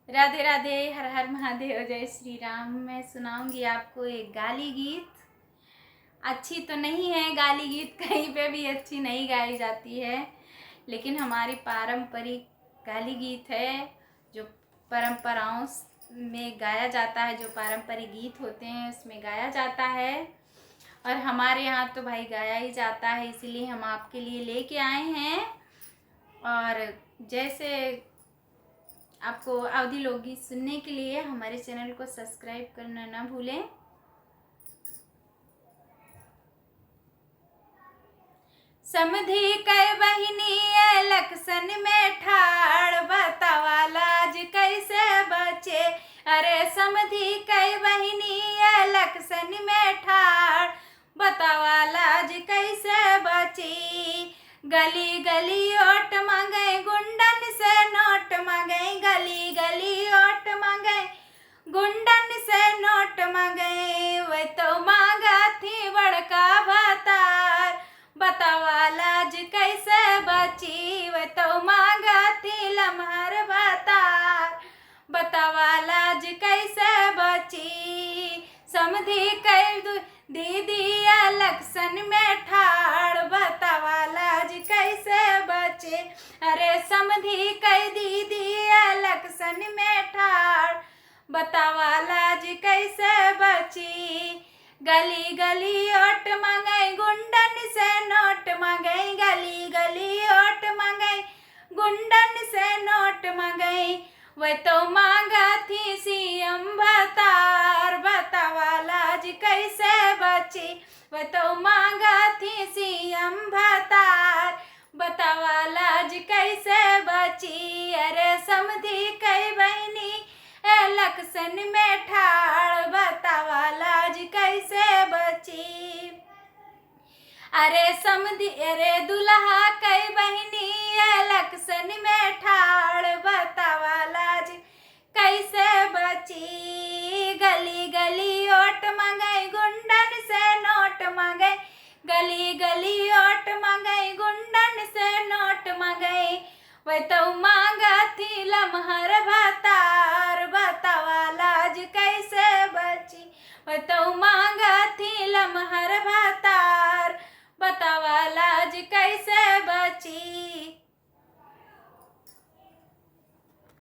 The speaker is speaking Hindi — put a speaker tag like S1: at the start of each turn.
S1: राधे राधे, हर हर महादेव, जय श्री राम। मैं सुनाऊंगी आपको एक गाली गीत। अच्छी तो नहीं है गाली गीत, कहीं पे भी अच्छी नहीं गाई जाती है, लेकिन हमारी पारंपरिक गाली गीत है जो परंपराओं में गाया जाता है। जो पारंपरिक गीत होते हैं उसमें गाया जाता है, और हमारे यहाँ तो भाई गाया ही जाता है, इसीलिए हम आपके लिए लेके आए हैं। और जैसे आपको अवधी लोकगीत सुनने के लिए हमारे चैनल को सब्सक्राइब करना ना भूलें। समधी कई बहिनी इलेक्शन में ठाड़, बतावा लाज कैसे बचे। अरे समधी कई बहिनी इलेक्शन में ठाड़, बतावा लाज कैसे बची। गली गली ओट मांगे गुंडन से नोट मांगे, गली गली ओट मांगे गुंडन से नोट मांगे। वे तो मांगा थी बड़का भतार, बतावा लाज कैसे बची। वे तो मांगा थी लम्हर भतार, बतावा लाज कैसे बची। समधी कई दीदी इलेक्शन में ठाड़, बतावा लाज कैसे बचे। अरे समधी कई दीदी इलेक्शन में ठाड़, बतावा लाज कैसे बची। गली गली ओट मांगे गुंडन से नोट मांगे, गली गली ओट मांगे गुंडन से नोट मांगे। वे तो मांगा थी सीएम भतार, बतावा लाज कैसे बची। वे तो मांगा थी सीएम भतार, बतावा लाज कैसे बची। अरे समधी कई बहनी इलेक्शन में ठाड़, बतावा लाज कैसे बची। अरे समधी अरे दुल्हा कई बहनी इलेक्शन में ठाड़, बतावा लाज कैसे बची। गली गली ओट मांगे गुंडन से नोट मांगे, गली गली ओट मांगे गुंडन से नोट मांगे। वे तो मांगा थी लम्हर भतार, बतावा लाज कैसे बची। वे तो मांगा थी लम्हर